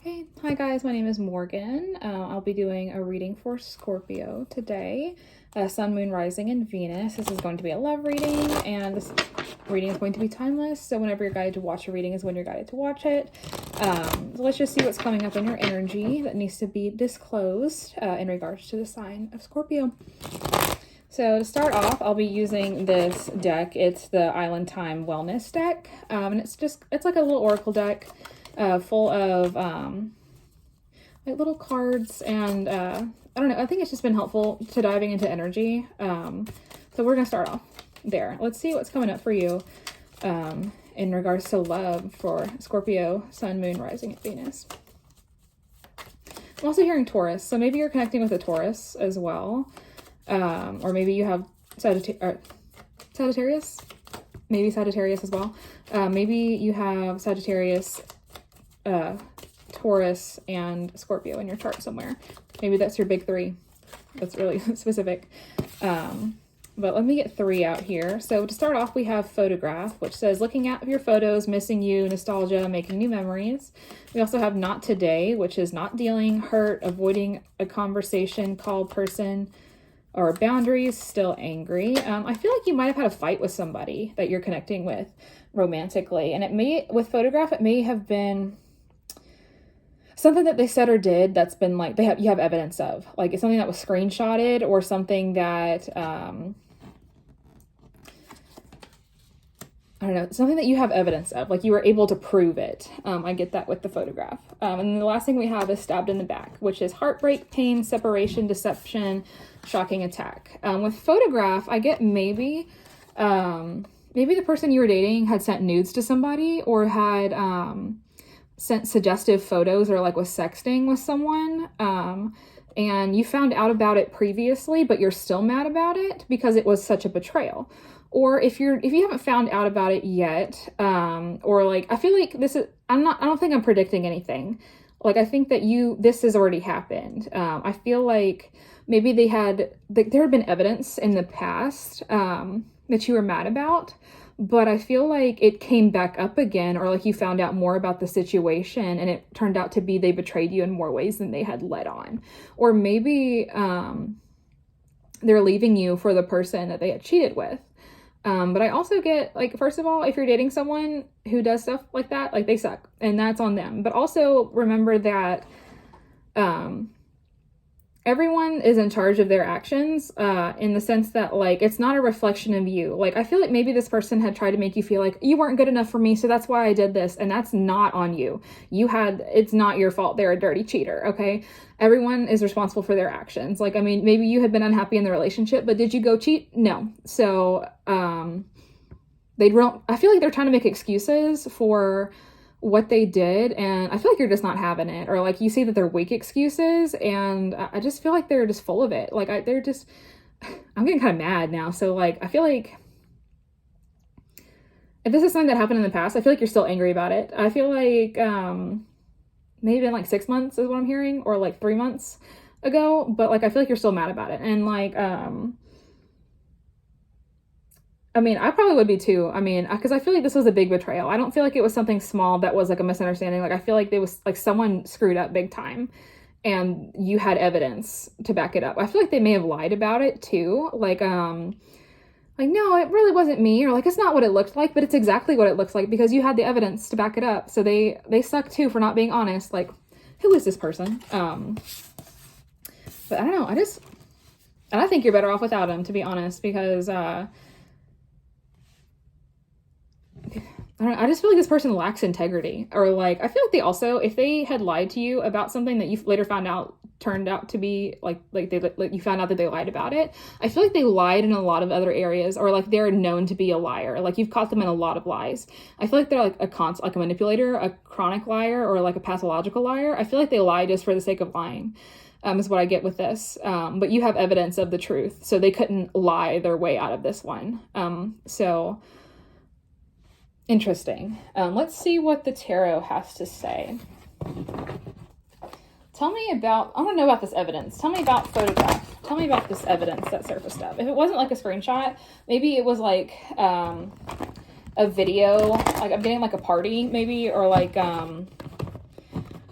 Hey, hi guys, my name is Morgan. I'll be doing a reading for Scorpio today. Sun, Moon, Rising, and Venus. This is going to be a love reading, and this reading is going to be timeless, so whenever you're guided to watch a reading is when you're guided to watch it. So let's just see what's coming up in your energy that needs to be disclosed in regards to the sign of Scorpio. So to start off, I'll be using this deck. It's the Island Time Wellness deck, and it's like a little oracle deck. Full of like little cards, and I don't know, I think it's just been helpful to diving into energy. So we're gonna start off there. Let's see what's coming up for you in regards to love for Scorpio, Sun, Moon, Rising, and Venus. I'm also hearing Taurus, so maybe you're connecting with a Taurus as well, or maybe you have Sagittarius, maybe Sagittarius as well. Maybe you have Sagittarius, Taurus, and Scorpio in your chart somewhere. Maybe that's your big three. That's really specific. But let me get three out here. So to start off, we have photograph, which says looking at your photos, missing you, nostalgia, making new memories. We also have not today, which is not dealing, hurt, avoiding a conversation, call, person, or boundaries, still angry. I feel like you might have had a fight with somebody that you're connecting with romantically. And it may, with photograph, it may have been something that they said or did that's been like, you have evidence of. Like it's something that was screenshotted, or something that, I don't know, something that you have evidence of, like you were able to prove it. I get that with the photograph. And then the last thing we have is stabbed in the back, which is heartbreak, pain, separation, deception, shocking attack. With photograph, I get maybe the person you were dating had sent nudes to somebody, or had sent suggestive photos, or like was sexting with someone. And you found out about it previously, but you're still mad about it because it was such a betrayal. Or if you haven't found out about it yet, or like, I feel like I don't think I'm predicting anything. Like, I think that this has already happened. I feel like maybe there had been evidence in the past, that you were mad about, but I feel like it came back up again, or like you found out more about the situation and it turned out to be they betrayed you in more ways than they had let on. Or maybe, they're leaving you for the person that they had cheated with. But I also get, like, first of all, if you're dating someone who does stuff like that, like, they suck, and that's on them. But also remember that everyone is in charge of their actions, in the sense that, like, it's not a reflection of you. Like, I feel like maybe this person had tried to make you feel like you weren't good enough for me, so that's why I did this, and that's not on you. It's not your fault. They're a dirty cheater, okay? Everyone is responsible for their actions. Like, I mean, maybe you had been unhappy in the relationship, but did you go cheat? No. So, I feel like they're trying to make excuses for what they did, and I feel like you're just not having it, or like you see that they're weak excuses, and I just feel like they're just full of it. Like, I'm getting kind of mad now. So, like, I feel like if this is something that happened in the past, I feel like you're still angry about it. I feel like, maybe in like 6 months is what I'm hearing, or like 3 months ago, but like, I feel like you're still mad about it. And like, I mean, I probably would be too. I mean, because I feel like this was a big betrayal. I don't feel like it was something small that was like a misunderstanding. Like, I feel like there was like someone screwed up big time and you had evidence to back it up. I feel like they may have lied about it too. Like, no, it really wasn't me, or like, it's not what it looked like, but it's exactly what it looks like because you had the evidence to back it up. So they suck too for not being honest. Like, who is this person? But I don't know. I think you're better off without him, to be honest, because, I just feel like this person lacks integrity, or like, I feel like they also, if they had lied to you about something that you later found out turned out to be like you found out that they lied about it, I feel like they lied in a lot of other areas, or like they're known to be a liar. Like, you've caught them in a lot of lies. I feel like they're like a manipulator, a chronic liar, or like a pathological liar. I feel like they lie just for the sake of lying. Is what I get with this. But you have evidence of the truth, so they couldn't lie their way out of this one. So interesting. Let's see what the tarot has to say. I want to know about this evidence. Tell me about photograph. Tell me about this evidence that surfaced up. If it wasn't like a screenshot, maybe it was like a video, like I'm getting like a party maybe, or like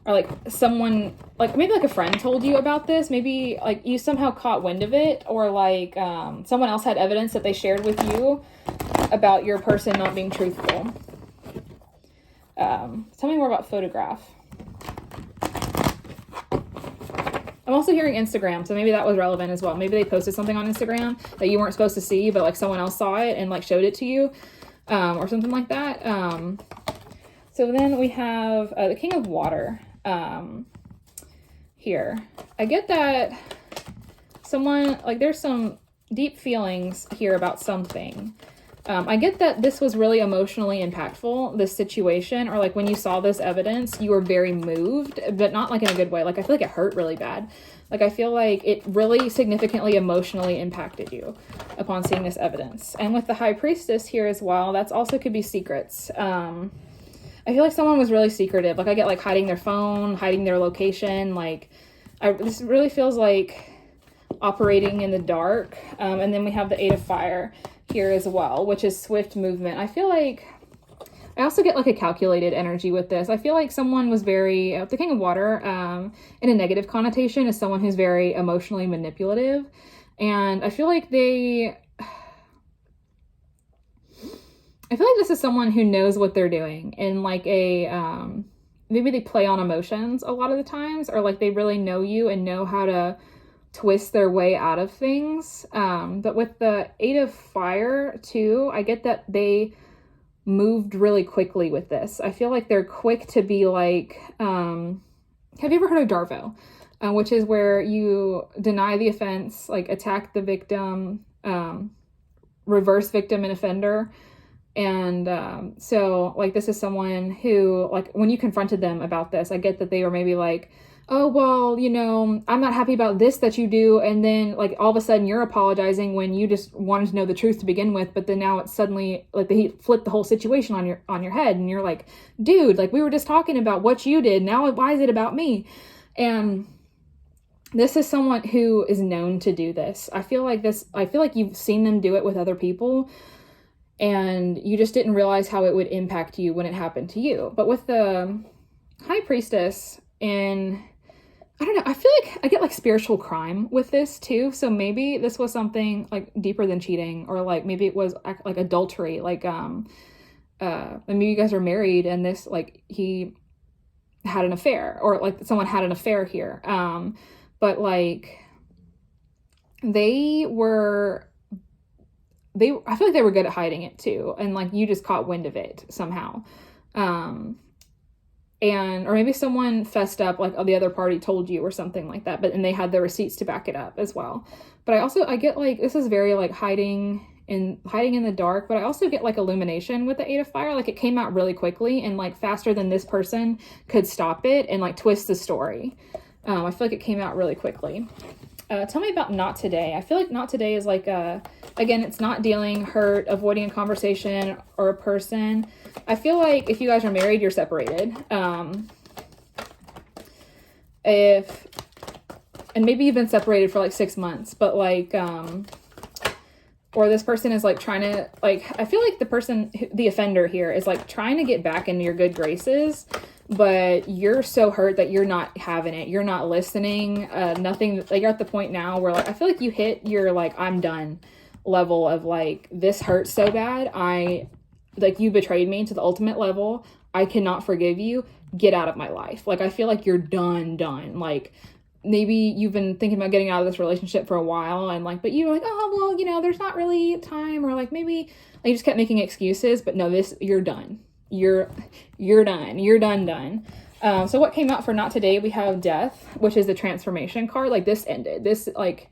or like someone, like maybe like a friend told you about this, maybe like you somehow caught wind of it, or like someone else had evidence that they shared with you about your person not being truthful. Tell me more about photograph. I'm also hearing Instagram, so maybe that was relevant as well. Maybe they posted something on Instagram that you weren't supposed to see, but like someone else saw it and like showed it to you, or something like that. So then we have the King of Water here. I get that someone, like there's some deep feelings here about something. I get that this was really emotionally impactful, this situation, or like when you saw this evidence, you were very moved, but not like in a good way. Like I feel like it hurt really bad. Like I feel like it really significantly emotionally impacted you upon seeing this evidence. And with the High Priestess here as well, that's also could be secrets. I feel like someone was really secretive. Like I get like hiding their phone, hiding their location. Like this really feels like operating in the dark. And then we have the Eight of Fire here as well, which is swift movement. I feel like I also get like a calculated energy with this. I feel like someone was very, the King of Water, in a negative connotation, is someone who's very emotionally manipulative. And I feel like this is someone who knows what they're doing, and like maybe they play on emotions a lot of the times, or like they really know you and know how to twist their way out of things. But with the Eight of Fire too, I get that they moved really quickly with this. I feel like they're quick to be like, have you ever heard of Darvo? Which is where you deny the offense, like attack the victim, reverse victim and offender. And so like this is someone who, like when you confronted them about this, I get that they were maybe like, oh, well, you know, I'm not happy about this that you do. And then like all of a sudden you're apologizing when you just wanted to know the truth to begin with. But then now it's suddenly like he flipped the whole situation on your head. And you're like, dude, like we were just talking about what you did. Now why is it about me? And this is someone who is known to do this. I feel like you've seen them do it with other people, and you just didn't realize how it would impact you when it happened to you. But with the High Priestess, and I don't know, I feel like I get like spiritual crime with this too. So maybe this was something like deeper than cheating, or like maybe it was like adultery. Like maybe you guys are married and this, like he had an affair, or like someone had an affair here. But like I feel like they were good at hiding it too, and like you just caught wind of it somehow. Or maybe someone fessed up, like the other party told you or something like that, and they had the receipts to back it up as well. But I get like, this is very like hiding in the dark, but I also get like illumination with the Eight of Fire. Like it came out really quickly and like faster than this person could stop it and like twist the story. I feel like it came out really quickly. Tell me about Not Today. I feel like Not Today is like, again, it's not dealing, hurt, avoiding a conversation or a person. I feel like if you guys are married, you're separated. And maybe you've been separated for like 6 months, but like, or this person is like trying to, like, I feel like the offender here is like trying to get back into your good graces, but you're so hurt that you're not having it. You're not listening. Nothing, like you're at the point now where like, I feel like you hit your like, I'm done level of like, this hurts so bad. Like you betrayed me to the ultimate level. I cannot forgive you. Get out of my life. Like, I feel like you're done. Like maybe you've been thinking about getting out of this relationship for a while, and like, but you're like, oh, well, you know, there's not really time, or like maybe like, you just kept making excuses, but no, you're done. You're done. You're done. So what came out for Not Today? We have Death, which is the transformation card. Like this ended. This, like,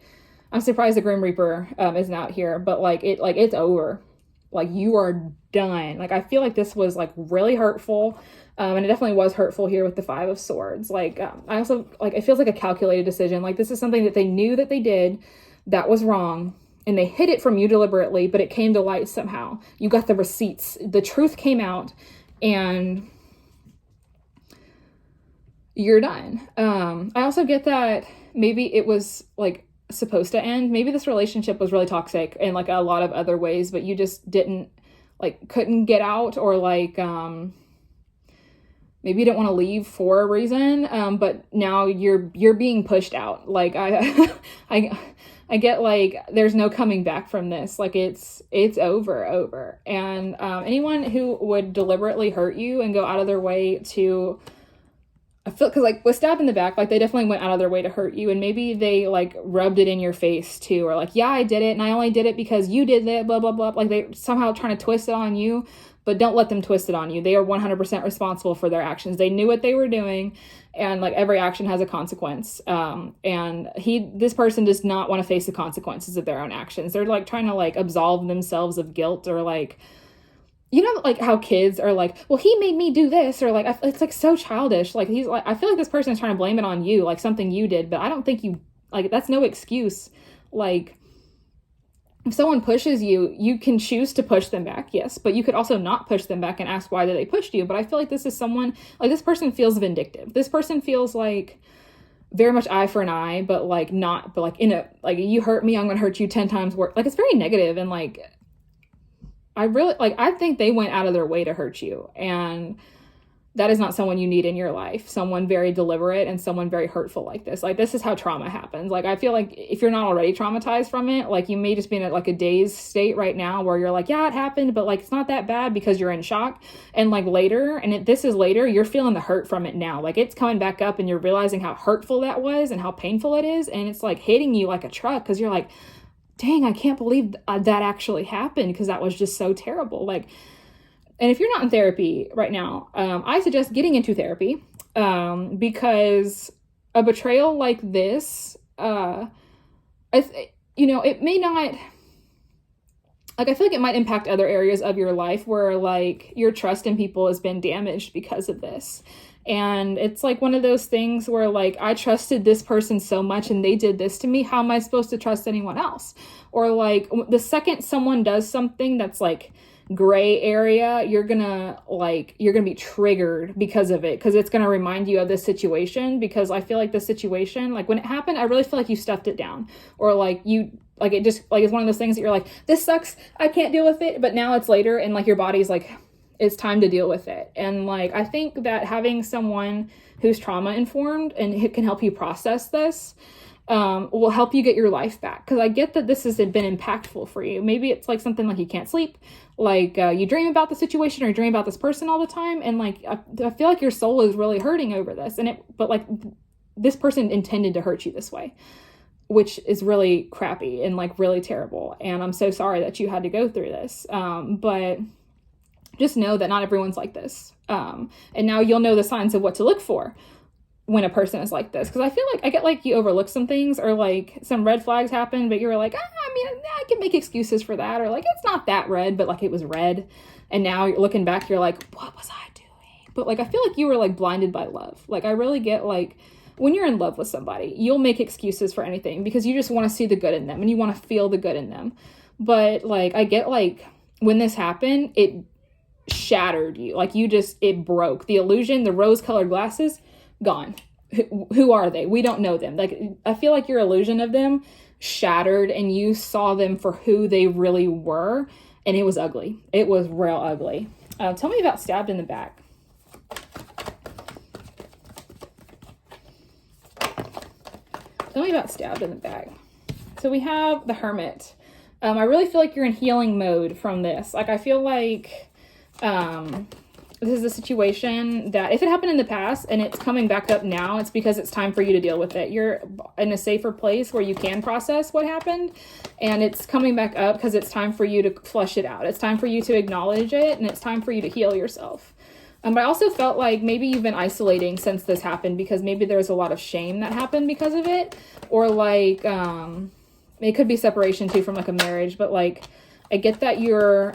I'm surprised the Grim Reaper isn't out here, but like it's over. Like you are done. Like I feel like this was like really hurtful. And it definitely was hurtful here with the Five of Swords. Like I also, like, it feels like a calculated decision. Like this is something that they knew that they did that was wrong, and they hid it from you deliberately, but it came to light somehow. You got the receipts. The truth came out, and you're done. I also get that maybe it was like supposed to end. Maybe this relationship was really toxic in like a lot of other ways, but you just couldn't get out, or like, maybe you didn't want to leave for a reason, but now you're being pushed out. Like I get like there's no coming back from this. Like it's over. And anyone who would deliberately hurt you and go out of their way to, I feel, because like with stabbed in the back, like they definitely went out of their way to hurt you, and maybe they like rubbed it in your face too, or like, yeah, I did it and I only did it because you did it, blah blah blah. Like they somehow trying to twist it on you. But don't let them twist it on you. They are 100% responsible for their actions. They knew what they were doing, and like every action has a consequence. And this person does not want to face the consequences of their own actions. They're like trying to like absolve themselves of guilt, or like, you know, like how kids are like, well, he made me do this, or like it's like so childish. Like he's like, I feel like this person is trying to blame it on you, like something you did, but I don't think you, like, that's no excuse. Like, if someone pushes you, you can choose to push them back, yes, but you could also not push them back and ask why they pushed you. But I feel like this is someone, like this person feels vindictive. This person feels like very much eye for an eye, but like not, but like in a, like you hurt me, I'm going to hurt you 10 times worse. Like it's very negative, and like, I think they went out of their way to hurt you. And that is not someone you need in your life. Someone very deliberate and someone very hurtful like this. Like, this is how trauma happens. Like, I feel like if you're not already traumatized from it, like, you may just be in like a dazed state right now where you're like, yeah, it happened, but like, it's not that bad because you're in shock. And like later, and this is later, you're feeling the hurt from it now. Like, it's coming back up and you're realizing how hurtful that was and how painful it is. And it's like hitting you like a truck because you're like, dang, I can't believe that actually happened, because that was just so terrible. Like, and if you're not in therapy right now, I suggest getting into therapy, because a betrayal like this, it may not, like, I feel like it might impact other areas of your life where like your trust in people has been damaged because of this. And it's like one of those things where like, I trusted this person so much and they did this to me. How am I supposed to trust anyone else? Or like the second someone does something that's like gray area, you're gonna be triggered because of it, because it's gonna remind you of this situation. Because I feel like the situation, like when it happened, I really feel like you stuffed it down, or like you, like it just like it's one of those things that you're like, this sucks, I can't deal with it, but now it's later and like your body's like, it's time to deal with it. And like, I think that having someone who's trauma informed and who can help you process this will help you get your life back. Because I get that this has been impactful for you. Maybe it's like something like you can't sleep, like you dream about the situation or you dream about this person all the time. And like, I feel like your soul is really hurting over this. But like this person intended to hurt you this way, which is really crappy and like really terrible. And I'm so sorry that you had to go through this. But just know that not everyone's like this. And now you'll know the signs of what to look for when a person is like this. Because I feel like I get like you overlook some things, or like some red flags happen, but you're like, I mean, I can make excuses for that. Or like, it's not that red, but like it was red. And now you're looking back, you're like, what was I doing? But like, I feel like you were like blinded by love. Like, I really get like, when you're in love with somebody, you'll make excuses for anything because you just want to see the good in them and you want to feel the good in them. But like, I get like when this happened, it shattered you. Like it broke the illusion. The rose-colored glasses, gone. Who are they? We don't know them. Like, I feel like your illusion of them shattered and you saw them for who they really were, and it was ugly. It was real ugly. Tell me about stabbed in the back. Tell me about stabbed in the back. So we have the Hermit. I really feel like you're in healing mode from this. Like, I feel like this is a situation that if it happened in the past and it's coming back up now, it's because it's time for you to deal with it. You're in a safer place where you can process what happened, and it's coming back up because it's time for you to flush it out. It's time for you to acknowledge it, and it's time for you to heal yourself. But I also felt like maybe you've been isolating since this happened, because maybe there's a lot of shame that happened because of it, or like it could be separation too from like a marriage. But like, I get that you're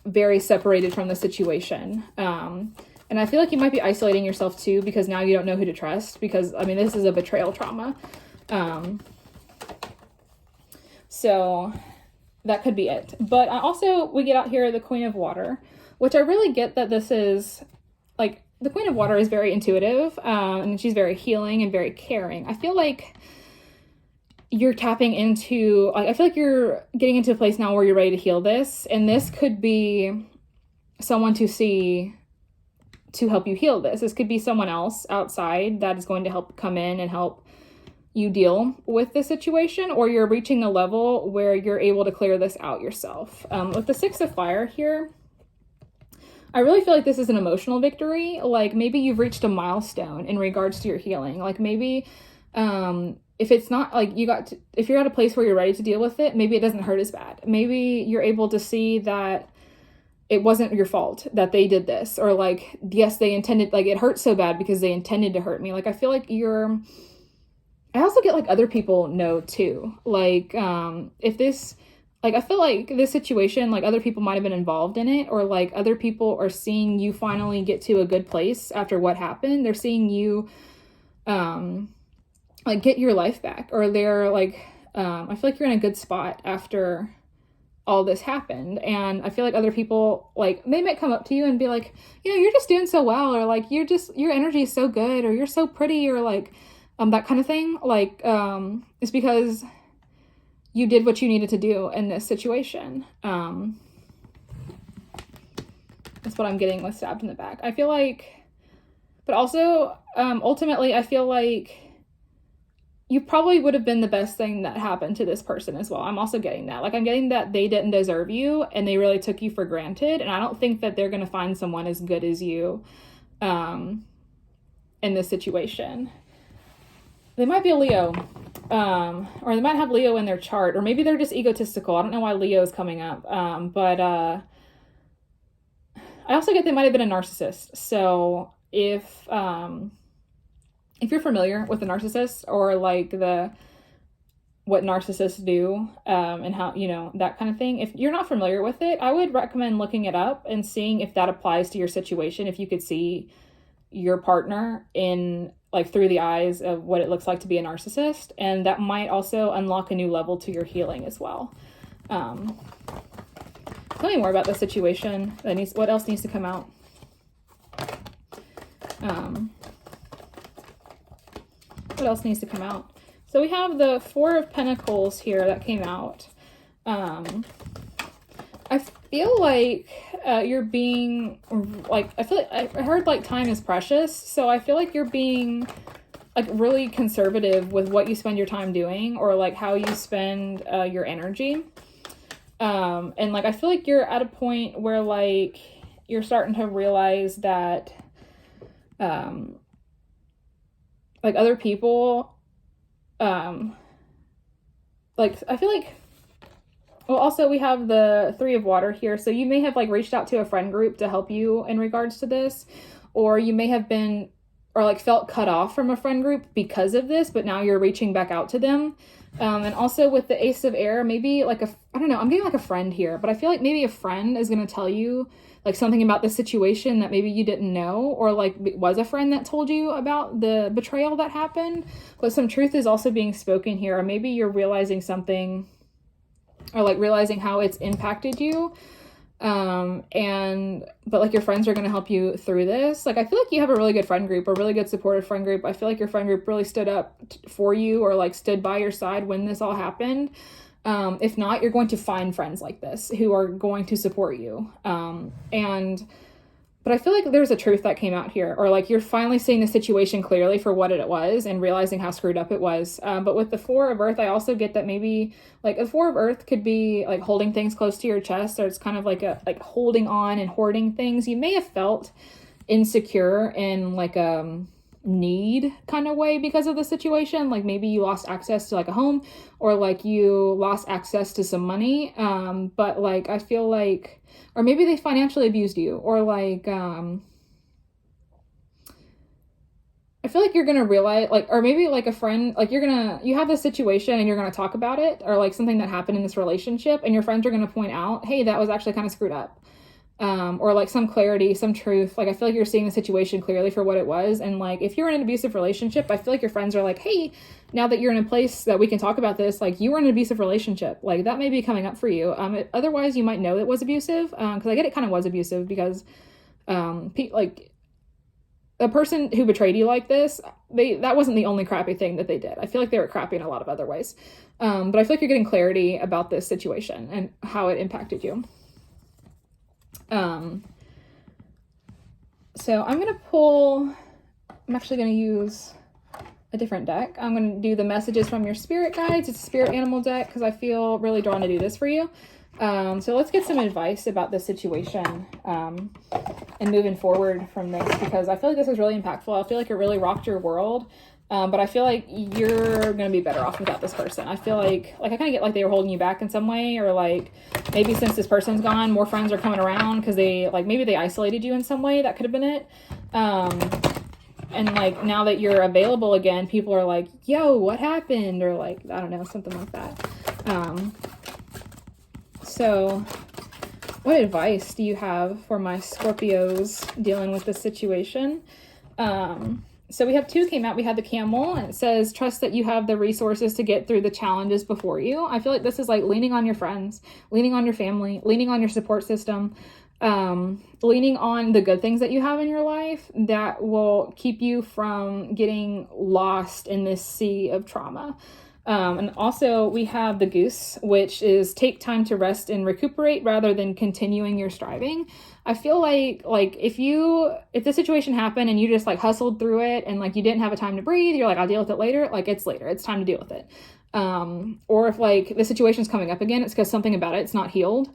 very separated from the situation. And I feel like you might be isolating yourself too, because now you don't know who to trust, because I mean, this is a betrayal trauma. So that could be it. But also we get out here the Queen of Water, which I really get that this is like, the Queen of Water is very intuitive, and she's very healing and very caring. I feel like you're tapping into, like, I feel like you're getting into a place now where you're ready to heal this. And this could be someone to see to help you heal this. This could be someone else outside that is going to help come in and help you deal with the situation, or you're reaching a level where you're able to clear this out yourself. With the Six of Fire here, I really feel like this is an emotional victory. Like maybe you've reached a milestone in regards to your healing. Like maybe if it's not like if you're at a place where you're ready to deal with it, maybe it doesn't hurt as bad. Maybe you're able to see that it wasn't your fault that they did this, or like, yes, they intended, like it hurt so bad because they intended to hurt me. Like I feel like I also get like other people know too. Like if this, like I feel like this situation, like other people might have been involved in it, or like other people are seeing you finally get to a good place after what happened. They're seeing you like get your life back, or they're like I feel like you're in a good spot after all this happened. And I feel like other people, like they might come up to you and be like, you know, you're just doing so well, or like your energy is so good, or you're so pretty, or like that kind of thing. Like it's because you did what you needed to do in this situation. That's what I'm getting with stabbed in the back. I feel like, but also ultimately I feel like you probably would have been the best thing that happened to this person as well. I'm also getting that. Like I'm getting that they didn't deserve you and they really took you for granted. And I don't think that they're going to find someone as good as you in this situation. They might be a Leo, or they might have Leo in their chart, or maybe they're just egotistical. I don't know why Leo is coming up. But I also get they might have been a narcissist. So if you're familiar with the narcissist, or like what narcissists do, and how, you know, that kind of thing, if you're not familiar with it, I would recommend looking it up and seeing if that applies to your situation. If you could see your partner in like through the eyes of what it looks like to be a narcissist, and that might also unlock a new level to your healing as well. Tell me more about the situation. What else needs to come out? What else needs to come out? So we have the Four of Pentacles here that came out. I feel like you're being like, I feel like I heard like time is precious. So I feel like you're being like really conservative with what you spend your time doing, or like how you spend your energy. And like, I feel like you're at a point where like you're starting to realize that like other people, like I feel like, well, also we have the Three of Water here. So you may have like reached out to a friend group to help you in regards to this, or you may have been, or like felt cut off from a friend group because of this, but now you're reaching back out to them. And also with the Ace of Air, maybe like I don't know, I'm getting like a friend here, but I feel like maybe a friend is going to tell you like something about the situation that maybe you didn't know, or like it was a friend that told you about the betrayal that happened, but some truth is also being spoken here, or maybe you're realizing something, or like realizing how it's impacted you. But like your friends are going to help you through this. Like I feel like you have a really good friend group, a really good supportive friend group. I feel like your friend group really stood up for you, or like stood by your side when this all happened. If not, you're going to find friends like this who are going to support you. But I feel like there's a truth that came out here, or like you're finally seeing the situation clearly for what it was and realizing how screwed up it was. But with the Four of Earth, I also get that maybe like a Four of Earth could be like holding things close to your chest, or it's kind of like like holding on and hoarding things. You may have felt insecure in like a need kind of way because of the situation. Like maybe you lost access to like a home, or like you lost access to some money. But like I feel like, or maybe they financially abused you, or like I feel like you're gonna realize, like, or maybe like a friend, like you have this situation and you're gonna talk about it, or like something that happened in this relationship, and your friends are gonna point out, hey, that was actually kind of screwed up. Or like some clarity, some truth. Like I feel like you're seeing the situation clearly for what it was. And like if you're in an abusive relationship, I feel like your friends are like, hey, now that you're in a place that we can talk about this, like you were in an abusive relationship, like that may be coming up for you. Otherwise you might know it was abusive, because I get it kind of was abusive, because like a person who betrayed you like this, that wasn't the only crappy thing that they did. I feel like they were crappy in a lot of other ways. But I feel like you're getting clarity about this situation and how it impacted you. So I'm going to pull, I'm actually going to use a different deck. I'm going to do the messages from your spirit guides. It's a spirit animal deck because I feel really drawn to do this for you. So let's get some advice about this situation and moving forward from this, because I feel like this is really impactful. I feel like it really rocked your world. But I feel like you're going to be better off without this person. I feel like I kind of get like they were holding you back in some way, or like maybe since this person's gone, more friends are coming around because they like, maybe they isolated you in some way. That could have been it. And like now that you're available again, people are like, yo, what happened? Or like, I don't know, something like that. So what advice do you have for my Scorpios dealing with this situation? So we have two came out. We had the camel, and it says, trust that you have the resources to get through the challenges before you. I feel like this is like leaning on your friends, leaning on your family, leaning on your support system, leaning on the good things that you have in your life that will keep you from getting lost in this sea of trauma. And also we have the goose, which is take time to rest and recuperate rather than continuing your striving. I feel like if the situation happened and you just like hustled through it and like you didn't have a time to breathe, you're like, I'll deal with it later. Like it's later, it's time to deal with it. Or if like the situation's coming up again, it's because something about it's not healed.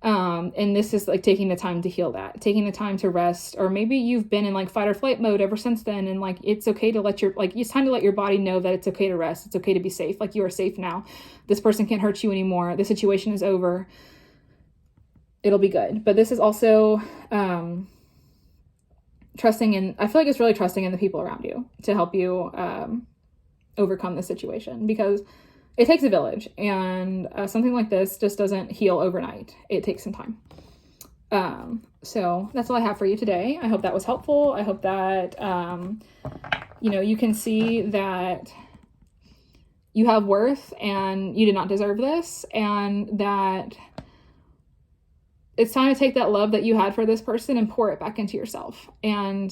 And this is like taking the time to heal that, taking the time to rest, or maybe you've been in like fight or flight mode ever since then. And like, it's okay to let it's time to let your body know that it's okay to rest. It's okay to be safe. Like you are safe now. This person can't hurt you anymore. The situation is over. It'll be good. But this is also, trusting in, I feel like it's really trusting in the people around you to help you, overcome the situation, because it takes a village, and something like this just doesn't heal overnight. It takes some time. So that's all I have for you today. I hope that was helpful. I hope that, you can see that you have worth and you did not deserve this, and that it's time to take that love that you had for this person and pour it back into yourself. And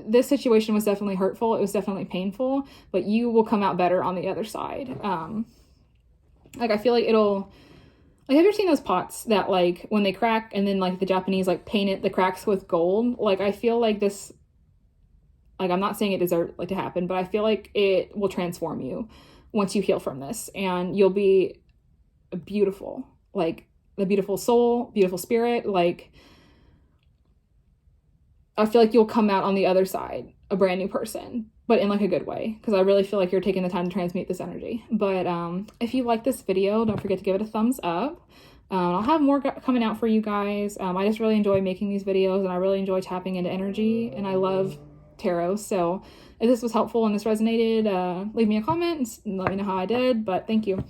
this situation was definitely hurtful. It was definitely painful, but you will come out better on the other side. I feel like it'll, like, have you ever seen those pots that like when they crack and then like the Japanese like painted the cracks with gold? Like, I feel like this, like, I'm not saying it deserves like to happen, but I feel like it will transform you once you heal from this, and you'll be beautiful, like the beautiful soul, beautiful spirit. Like, I feel like you'll come out on the other side a brand new person, but in like a good way, because I really feel like you're taking the time to transmute this energy. But if you like this video, don't forget to give it a thumbs up. I'll have more coming out for you guys. I just really enjoy making these videos, and I really enjoy tapping into energy, and I love tarot. So if this was helpful and this resonated, leave me a comment and let me know how I did. But thank you.